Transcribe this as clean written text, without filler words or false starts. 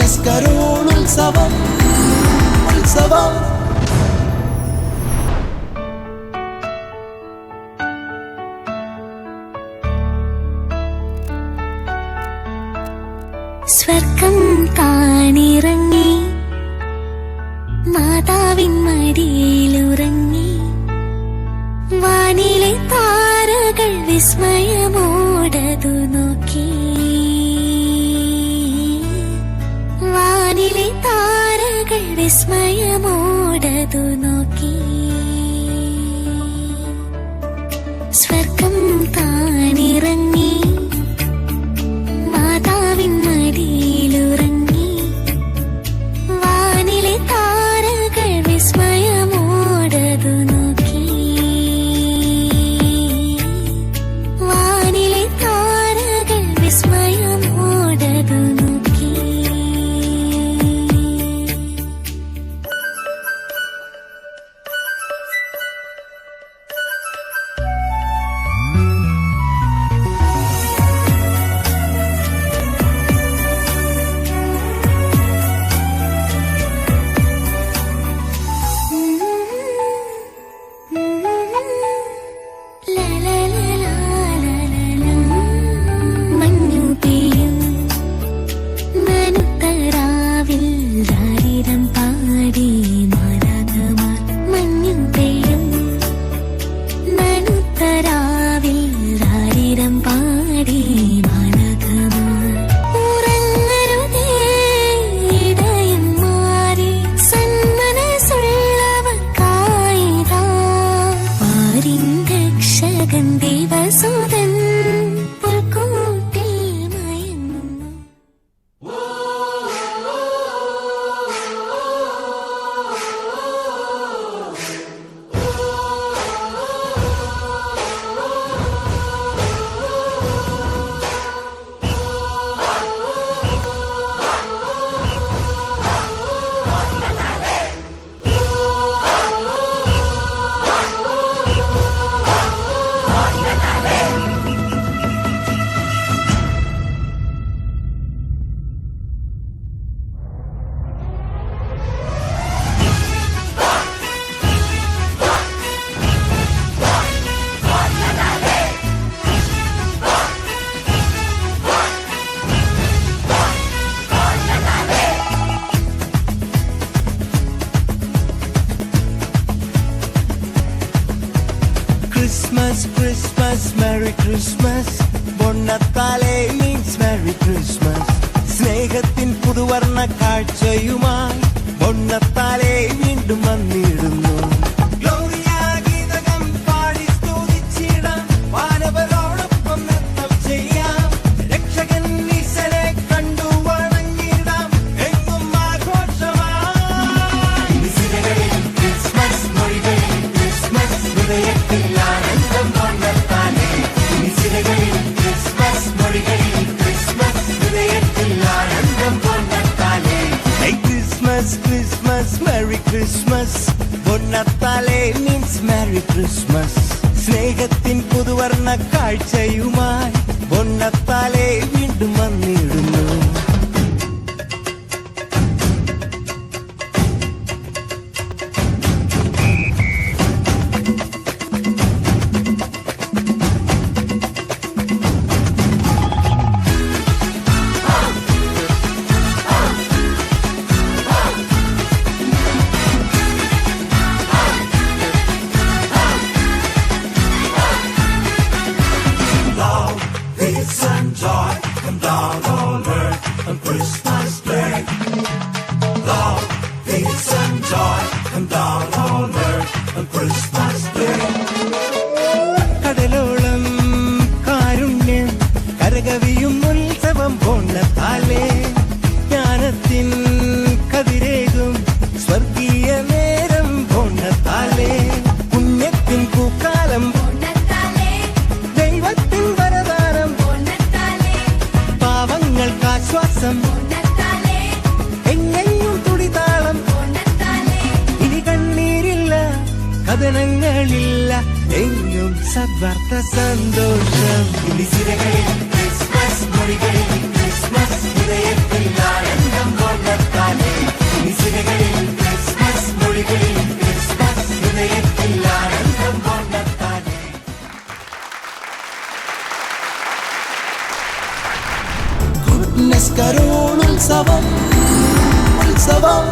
ഓസ്കരോളുത്സവം ഉത്സവം. സ്വർഗം താണിറങ്ങി മാതാവിൻ മടിയിലുറങ്ങി വാനിലെ താരകൾ വിസ്മയമോടതു നോക്കി. വാനിലെ താരകൾ വിസ്മയമോടതു നോക്കി. സ്വർഗം താണിറങ്ങി മാതാവിൻ മടിയിലുറങ്ങി വാനിലെ താരകൾ വിസ്മയമോടതു നോക്കി. വാനിലെ താരകൾ വിസ്മയമോടതു നോക്കി. Christmas, Christmas, Merry Christmas. Bonnatale means Merry Christmas. സ്നേഹത്തിൻ പുതുവർണ്ണ കാഴ്ചയുമായി ബൊണ്ണത്താലെ വീണ്ടും വന്നിടുന്നു. Christmas, Merry Christmas. Bonnatale means Merry Christmas. സ്നേഹത്തിൻ പുതുവർണ്ണ കാഴ്ചയുമായി ബൊണ്ണത്താലെ വീണ്ടും വന്നിടുന്നു. Peace and joy come down on earth on Christmas Day. Love, peace and joy come down on earth on Christmas Day. കടലോളം കാരുണ്യം കരകവിയും ഉത്സവം ബൊണ്ണത്താലെ ജ്ഞാനത്തിൻ കതിരേകും സ്വർഗീയ നേരം ബൊണ്ണത്താലെ പുണ്യത്തിൻ പൂക്കാലം ദൈവത്തിൻ വരദാനം പാവങ്ങൾക്കാശ്വാസം എങ്ങെങ്ങും തുടിതാളം ഇനി കണ്ണീരില്ല കഥനങ്ങളില്ല എങ്ങും സദ്വാർത്ത സന്തോഷം. ക്രിസ്മസ് മൊഴികളിൽ ക്രിസ്മസ് ഹൃദയത്തിൽ ആനന്ദം. എസ്കരോൾ ഉത്സവം ഉത്സവം